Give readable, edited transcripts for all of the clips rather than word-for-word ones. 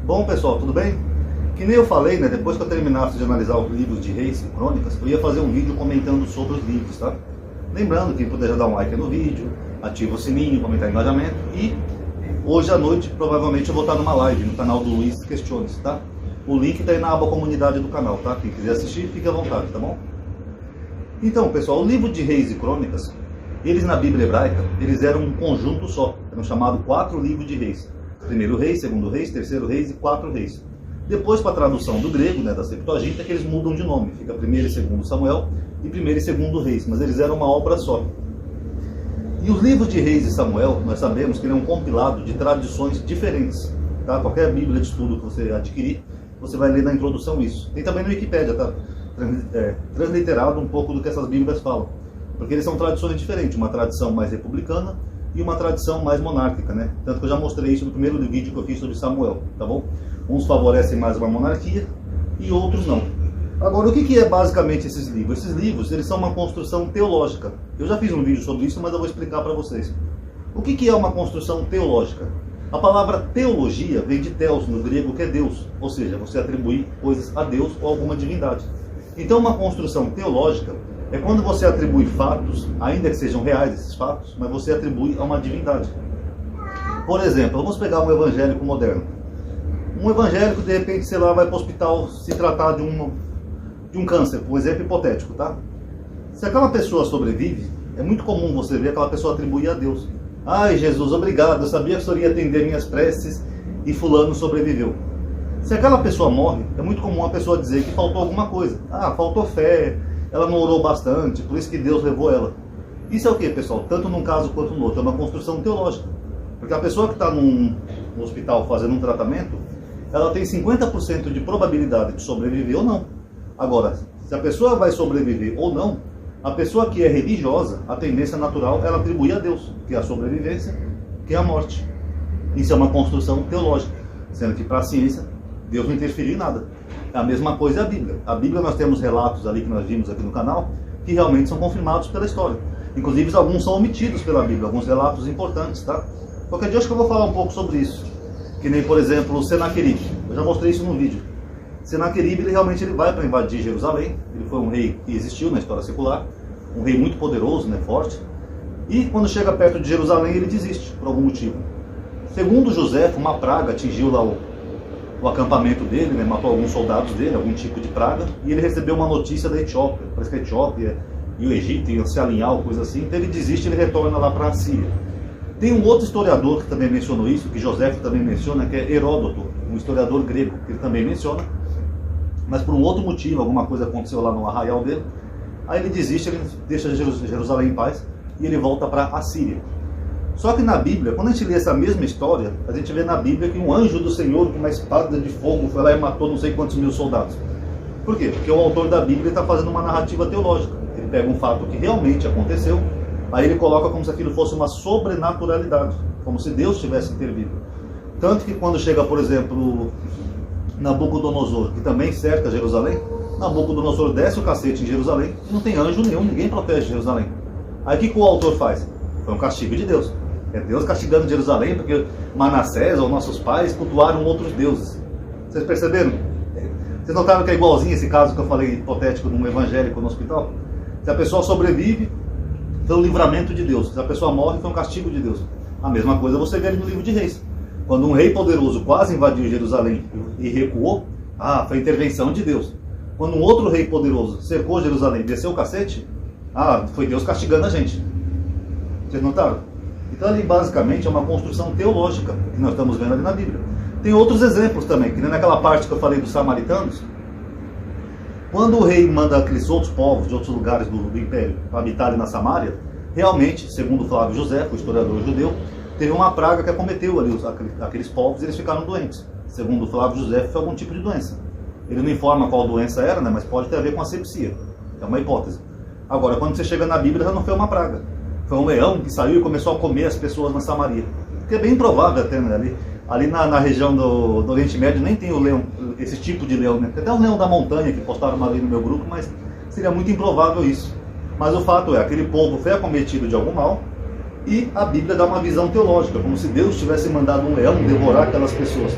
Bom, pessoal, tudo bem? Que nem eu falei, né? Depois que eu terminasse de analisar os livros de Reis e Crônicas, eu ia fazer um vídeo comentando sobre os livros, tá? Lembrando que puder já dar um like no vídeo, ativa o sininho, comentar engajamento e hoje à noite provavelmente eu vou estar numa live no canal do Luiz Questões, tá? O link tá aí na aba comunidade do canal, tá? Quem quiser assistir, fique à vontade, tá bom? Então, pessoal, o livro de Reis e Crônicas, eles na Bíblia hebraica, eles eram um conjunto só, eram chamados 4 livros de Reis. Primeiro Reis, Segundo Reis, Terceiro Reis e 4 Reis. Depois, para a tradução do grego, né, da Septuaginta, é que eles mudam de nome. Fica Primeiro e Segundo Samuel e Primeiro e Segundo Reis, mas eles eram uma obra só. E os livros de Reis e Samuel, nós sabemos que ele é um compilado de tradições diferentes. Tá? Qualquer Bíblia de estudo que você adquirir, você vai ler na introdução isso. Tem também no Wikipédia, tá? Transliterado um pouco do que essas Bíblias falam. Porque eles são tradições diferentes, uma tradição mais republicana e uma tradição mais monárquica, né? Tanto que eu já mostrei isso no primeiro vídeo que eu fiz sobre Samuel, tá bom? Uns favorecem mais uma monarquia e outros não. Agora, o que é basicamente esses livros? Esses livros, eles são uma construção teológica. Eu já fiz um vídeo sobre isso, mas eu vou explicar para vocês. O que é uma construção teológica? A palavra teologia vem de theos, no grego, que é Deus. Ou seja, você atribuir coisas a Deus ou a alguma divindade. Então, uma construção teológica é quando você atribui fatos, ainda que sejam reais esses fatos, mas você atribui a uma divindade. Por exemplo, vamos pegar um evangélico moderno. Um evangélico, de repente, sei lá, vai para o hospital se tratar de um câncer, um exemplo hipotético, tá? Se aquela pessoa sobrevive, é muito comum você ver aquela pessoa atribuir a Deus. Ai, Jesus, obrigado, eu sabia que o Senhor ia atender minhas preces e fulano sobreviveu. Se aquela pessoa morre, é muito comum a pessoa dizer que faltou alguma coisa. Ah, faltou fé, ela não orou bastante, por isso que Deus levou ela. Isso é o que, pessoal? Tanto num caso quanto no outro, é uma construção teológica. Porque a pessoa que está no hospital fazendo um tratamento, ela tem 50% de probabilidade de sobreviver ou não. Agora, se a pessoa vai sobreviver ou não, a pessoa que é religiosa, a tendência natural é ela atribuir a Deus, que é a sobrevivência, que é a morte. Isso é uma construção teológica, sendo que para a ciência, Deus não interferiu em nada. A mesma coisa é a Bíblia. A Bíblia nós temos relatos ali que nós vimos aqui no canal, que realmente são confirmados pela história. Inclusive alguns são omitidos pela Bíblia, alguns relatos importantes, tá? Qualquer dia acho que eu vou falar um pouco sobre isso. Que nem, por exemplo, o Senaqueribe. Eu já mostrei isso no vídeo. Senaqueribe, ele realmente vai para invadir Jerusalém. Ele foi um rei que existiu na história secular. Um rei muito poderoso, né, forte. E quando chega perto de Jerusalém, ele desiste, por algum motivo. Segundo José, uma praga atingiu lá o acampamento dele, né, matou alguns soldados dele, algum tipo de praga. E ele recebeu uma notícia da Etiópia. Parece que a Etiópia e o Egito iam se alinhar, ou coisa assim. Então ele desiste e ele retorna lá para a Síria. Tem um outro historiador que também mencionou isso, que José também menciona, que é Heródoto, um historiador grego, que ele também menciona. Mas por um outro motivo, alguma coisa aconteceu lá no arraial dele, aí ele desiste, ele deixa Jerusalém em paz e ele volta para a Síria. Só que na Bíblia, quando a gente lê essa mesma história, a gente vê na Bíblia que um anjo do Senhor com uma espada de fogo foi lá e matou não sei quantos mil soldados. Por quê? Porque o autor da Bíblia está fazendo uma narrativa teológica. Ele pega um fato que realmente aconteceu, aí ele coloca como se aquilo fosse uma sobrenaturalidade, como se Deus tivesse intervido. Tanto que quando chega, por exemplo, Nabucodonosor, que também cerca Jerusalém, Nabucodonosor desce o cacete em Jerusalém e não tem anjo nenhum, ninguém protege Jerusalém. Aí o que o autor faz? Foi um castigo de Deus. É Deus castigando Jerusalém porque Manassés ou nossos pais cultuaram outros deuses. Vocês perceberam? Vocês notaram que é igualzinho esse caso que eu falei hipotético de um evangélico no hospital? Se a pessoa sobrevive, foi um livramento de Deus. Se a pessoa morre, foi um castigo de Deus. A mesma coisa você vê ali no livro de Reis. Quando um rei poderoso quase invadiu Jerusalém e recuou, foi intervenção de Deus. Quando um outro rei poderoso cercou Jerusalém e desceu o cacete, foi Deus castigando a gente. Vocês notaram? Então ali basicamente é uma construção teológica que nós estamos vendo ali na Bíblia. Tem outros exemplos também, que nem naquela parte que eu falei dos samaritanos. Quando o rei manda aqueles outros povos de outros lugares do Império para habitar ali na Samária, realmente, segundo Flávio José, o historiador judeu, teve uma praga que acometeu ali aqueles povos e eles ficaram doentes. Segundo Flávio José, foi algum tipo de doença. Ele não informa qual doença era, né, mas pode ter a ver com a sepsia. É uma hipótese. Agora, quando você chega na Bíblia, já não foi uma praga. Foi um leão que saiu e começou a comer as pessoas na Samaria. Que é bem improvável até, né? Ali na região do Oriente Médio nem tem o leão, esse tipo de leão, né? Tem até um leão da montanha que postaram uma vez no meu grupo, mas seria muito improvável isso. Mas o fato é, aquele povo foi acometido de algum mal e a Bíblia dá uma visão teológica, como se Deus tivesse mandado um leão devorar aquelas pessoas.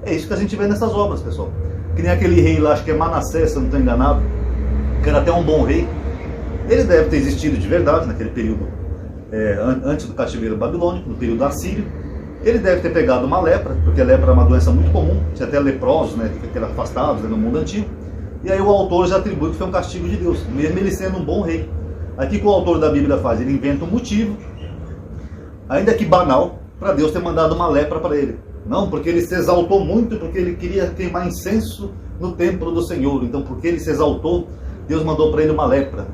É isso que a gente vê nessas obras, pessoal. Que nem aquele rei lá, acho que é Manassés, se eu não estou enganado, que era até um bom rei. Ele deve ter existido de verdade naquele período, antes do cativeiro babilônico, no período assírio. Ele deve ter pegado uma lepra, porque a lepra era uma doença muito comum, tinha até leprosos, né, que eram afastados, né, no mundo antigo. E aí o autor já atribui que foi um castigo de Deus, mesmo ele sendo um bom rei. Aí o que o autor da Bíblia faz? Ele inventa um motivo, ainda que banal, para Deus ter mandado uma lepra para ele. Não, porque ele se exaltou muito, porque ele queria queimar incenso no templo do Senhor. Então, porque ele se exaltou, Deus mandou para ele uma lepra.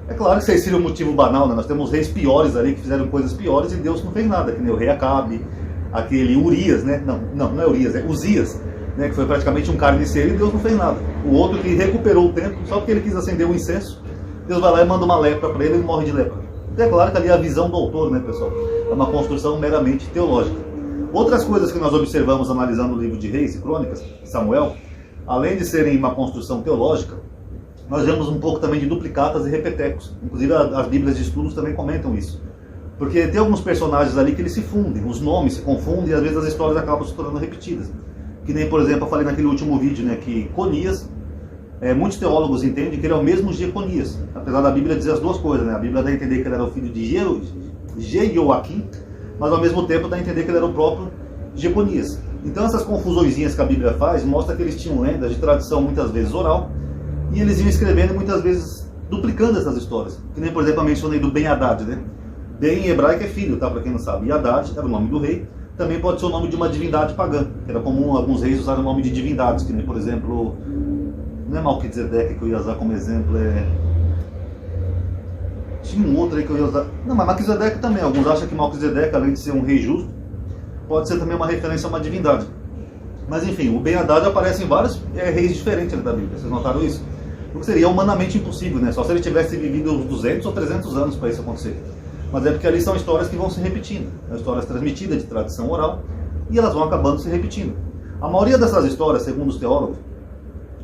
É claro que isso aí seria um motivo banal, né? Nós temos reis piores ali que fizeram coisas piores e Deus não fez nada, que nem o rei Acabe, aquele Urias, né? Não é Urias, é Uzias, né? Que foi praticamente um carniceiro e Deus não fez nada. O outro que recuperou o templo, só porque ele quis acender o incenso, Deus vai lá e manda uma lepra para ele e ele morre de lepra. É claro que ali é a visão do autor, né, pessoal? É uma construção meramente teológica. Outras coisas que nós observamos analisando o livro de Reis e Crônicas, Samuel, além de serem uma construção teológica, nós vemos um pouco também de duplicatas e repetecos. Inclusive as bíblias de estudos também comentam isso. Porque tem alguns personagens ali que eles se fundem, os nomes se confundem e às vezes as histórias acabam se tornando repetidas. Que nem, por exemplo, eu falei naquele último vídeo, né, que Conias, muitos teólogos entendem que ele é o mesmo Jeconias, apesar da Bíblia dizer as duas coisas, né? A Bíblia dá a entender que ele era o filho de Jeoaquim, mas ao mesmo tempo dá a entender que ele era o próprio Jeconias. Então essas confusõezinhas que a Bíblia faz mostra que eles tinham lendas de tradição muitas vezes oral e eles iam escrevendo muitas vezes duplicando essas histórias. Que nem, por exemplo, eu mencionei do Ben-Hadad, né? Ben em hebraico é filho, tá? Para quem não sabe. E Hadad era o nome do rei. Também pode ser o nome de uma divindade pagã, que era comum alguns reis usarem o nome de divindades, que nem, por exemplo, não é Malquisedeque que eu ia usar como exemplo, tinha um outro aí que eu ia usar. Não, mas Malquisedeque também. Alguns acham que Malquisedeque, além de ser um rei justo, pode ser também uma referência a uma divindade. Mas enfim, o Ben-Hadad aparece em vários reis diferentes da Bíblia. Vocês notaram isso? O que seria humanamente impossível, né? Só se ele tivesse vivido uns 200 ou 300 anos para isso acontecer. Mas é porque ali são histórias que vão se repetindo. São histórias transmitidas de tradição oral e elas vão acabando se repetindo. A maioria dessas histórias, segundo os teólogos,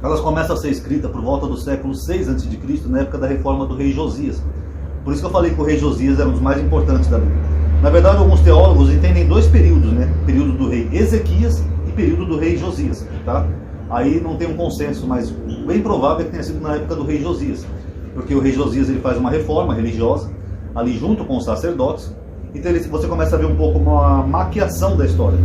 elas começam a ser escritas por volta do século 6 a.C., na época da reforma do rei Josias. Por isso que eu falei que o rei Josias era um dos mais importantes da Bíblia. Na verdade, alguns teólogos entendem dois períodos, né? Período do rei Ezequias e período do rei Josias, tá? Aí não tem um consenso, mas bem provável é que tenha sido na época do rei Josias. Porque o rei Josias ele faz uma reforma religiosa, ali junto com os sacerdotes, então você começa a ver um pouco uma maquiação da história.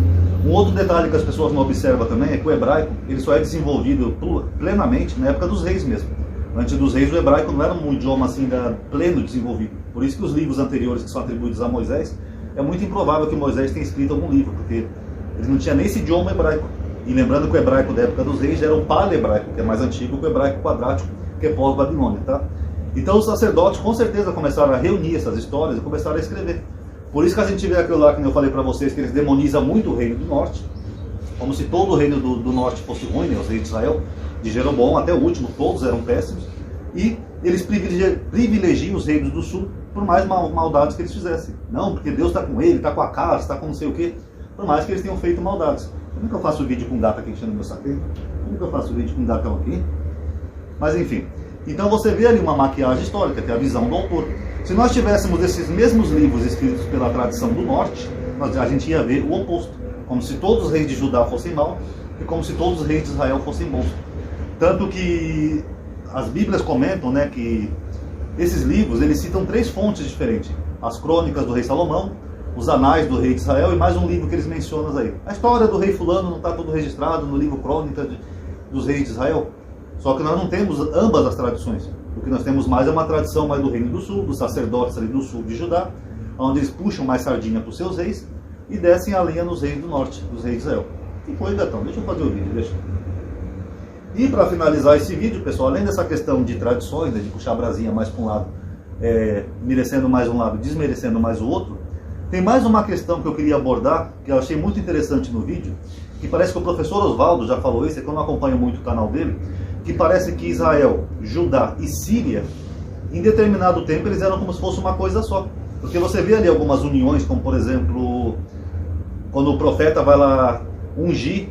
Um outro detalhe que as pessoas não observam também é que o hebraico ele só é desenvolvido plenamente na época dos reis mesmo. Antes dos reis o hebraico não era um idioma assim pleno desenvolvido. Por isso que os livros anteriores que são atribuídos a Moisés, é muito improvável que Moisés tenha escrito algum livro, porque ele não tinha nem esse idioma hebraico. E lembrando que o hebraico da época dos reis já era o paleo-hebraico, que é mais antigo que o hebraico quadrático, que é pós-Babilônia, tá? Então os sacerdotes com certeza começaram a reunir essas histórias e começaram a escrever. Por isso que a gente vê aquilo lá que eu falei para vocês, que eles demonizam muito o reino do norte, como se todo o reino do norte fosse ruim, né? Os reis de Israel, de Jeroboão até o último, todos eram péssimos, e eles privilegiam os reinos do sul por mais maldades que eles fizessem. Não, porque Deus está com ele, está com a casa, está com não sei o quê, por mais que eles tenham feito maldades. Como que eu faço vídeo com gato aqui enchendo meu saco? Como que eu faço vídeo com gatão aqui? Mas enfim, então você vê ali uma maquiagem histórica, que é a visão do autor. Se nós tivéssemos esses mesmos livros escritos pela tradição do norte, a gente ia ver o oposto. Como se todos os reis de Judá fossem maus e como se todos os reis de Israel fossem bons. Tanto que as Bíblias comentam, né, que esses livros eles citam 3 fontes diferentes. As crônicas do rei Salomão, os anais do rei de Israel e mais um livro que eles mencionam aí. A história do rei fulano não está tudo registrado no livro Crônica dos reis de Israel. Só que nós não temos ambas as tradições. O que nós temos mais é uma tradição mais do reino do sul, dos sacerdotes ali do sul de Judá, onde eles puxam mais sardinha para os seus reis e descem a lenha nos reis do norte, dos reis de Israel. E foi, gatão, deixa eu fazer o vídeo, deixa. E para finalizar esse vídeo, pessoal, além dessa questão de tradições, né, de puxar a brasinha mais para um lado, merecendo mais um lado, desmerecendo mais o outro, tem mais uma questão que eu queria abordar, que eu achei muito interessante no vídeo, que parece que o professor Oswaldo já falou isso, é que eu não acompanho muito o canal dele, que parece que Israel, Judá e Síria, em determinado tempo, eles eram como se fosse uma coisa só. Porque você vê ali algumas uniões, como por exemplo, quando o profeta vai lá ungir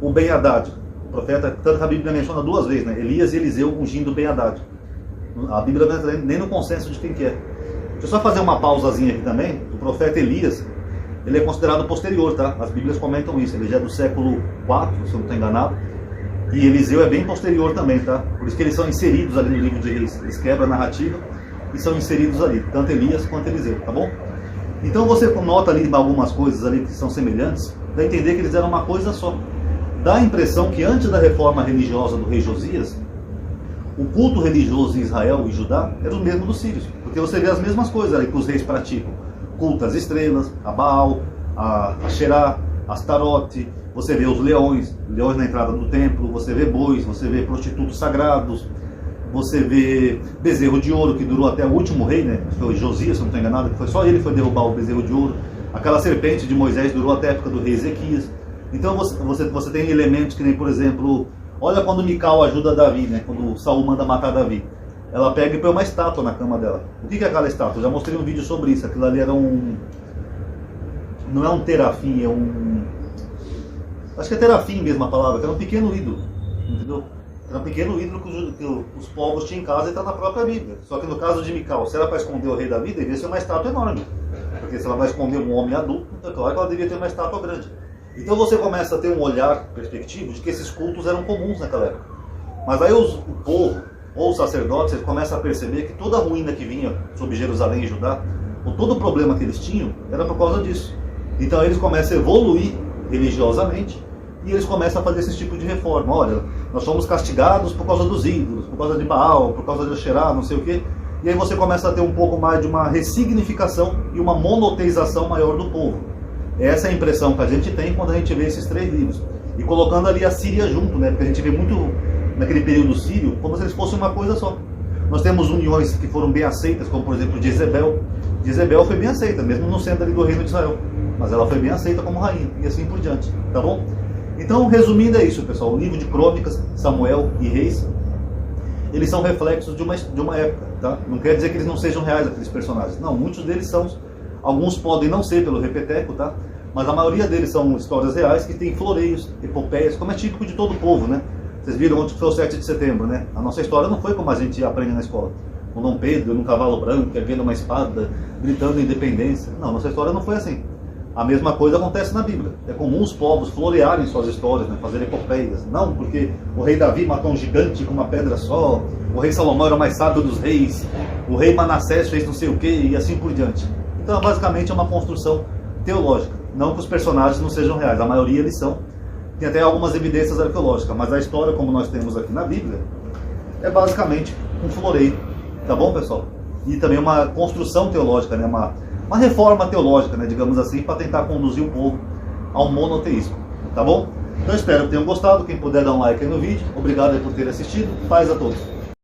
o Ben-Hadad. O profeta, tanto que a Bíblia menciona 2 vezes, né? Elias e Eliseu ungindo o Ben-Hadad. A Bíblia não é nem no consenso de quem que é. Deixa eu só fazer uma pausazinha aqui também. O profeta Elias, ele é considerado posterior, tá? As Bíblias comentam isso, ele já é do século IV, se eu não estou enganado, e Eliseu é bem posterior também, tá? Por isso que eles são inseridos ali no livro de Reis, eles quebram a narrativa e são inseridos ali, tanto Elias quanto Eliseu, tá bom? Então você nota ali algumas coisas ali que são semelhantes, dá a entender que eles eram uma coisa só. Dá a impressão que antes da reforma religiosa do rei Josias, o culto religioso em Israel e Judá era o mesmo dos sírios, porque você vê as mesmas coisas ali que os reis praticam: culto às estrelas, a Baal, a Asherá, Astarote, você vê os leões na entrada do templo, você vê bois, você vê prostitutos sagrados, você vê bezerro de ouro, que durou até o último rei, né? Foi Josias, se não estou enganado, que foi só ele que foi derrubar o bezerro de ouro. Aquela serpente de Moisés durou até a época do rei Ezequias. Então você tem elementos que nem, por exemplo, olha quando Mical ajuda Davi, né? Quando Saul manda matar Davi. Ela pega e põe uma estátua na cama dela. O que é aquela estátua? Eu já mostrei um vídeo sobre isso. Aquilo ali era um... Não é um terafim, é um... Acho que é terafim mesmo a palavra, que era um pequeno ídolo. Entendeu? Era um pequeno ídolo que os povos tinham em casa e está na própria Bíblia. Só que no caso de Mical, se era para esconder o rei Davi, devia ser uma estátua enorme. Porque se ela vai esconder um homem adulto, então é claro que ela devia ter uma estátua grande. Então você começa a ter um olhar perspectivo de que esses cultos eram comuns naquela época. Mas aí o povo, ou os sacerdotes, eles começam a perceber que toda a ruína que vinha sobre Jerusalém e Judá, ou todo o problema que eles tinham, era por causa disso. Então eles começam a evoluir religiosamente e eles começam a fazer esse tipo de reforma. Olha, nós somos castigados por causa dos ídolos, por causa de Baal, por causa de Asherá, não sei o quê. E aí você começa a ter um pouco mais de uma ressignificação e uma monoteização maior do povo. Essa é a impressão que a gente tem quando a gente vê esses três livros. E colocando ali a Síria junto, né? Porque a gente vê muito naquele período sírio como se eles fossem uma coisa só. Nós temos uniões que foram bem aceitas, como por exemplo Jezebel. Jezebel foi bem aceita, mesmo não sendo ali do reino de Israel. Mas ela foi bem aceita como rainha, e assim por diante, tá bom? Então, resumindo, é isso, pessoal. O livro de Crônicas, Samuel e Reis, eles são reflexos de uma época, tá? Não quer dizer que eles não sejam reais, aqueles personagens. Não, muitos deles são. Alguns podem não ser pelo repeteco, tá? Mas a maioria deles são histórias reais que têm floreios, epopeias, como é típico de todo o povo, né? Vocês viram onde foi o 7 de setembro, né? A nossa história não foi como a gente aprende na escola. Com Dom Pedro, num cavalo branco, erguendo uma espada, gritando independência. Não, nossa história não foi assim. A mesma coisa acontece na Bíblia. É comum os povos florearem suas histórias, né? Fazer epopeias. Não, porque o rei Davi matou um gigante com uma pedra só, o rei Salomão era o mais sábio dos reis, o rei Manassés fez não sei o que, e assim por diante. Então, basicamente, é uma construção teológica. Não que os personagens não sejam reais, a maioria eles são. Tem até algumas evidências arqueológicas, mas a história, como nós temos aqui na Bíblia, é basicamente um floreio. Tá bom, pessoal? E também uma construção teológica, né? Uma reforma teológica, né? Digamos assim, para tentar conduzir o povo ao monoteísmo. Tá bom? Então, espero que tenham gostado. Quem puder dar um like aí no vídeo, obrigado aí por ter assistido. Paz a todos.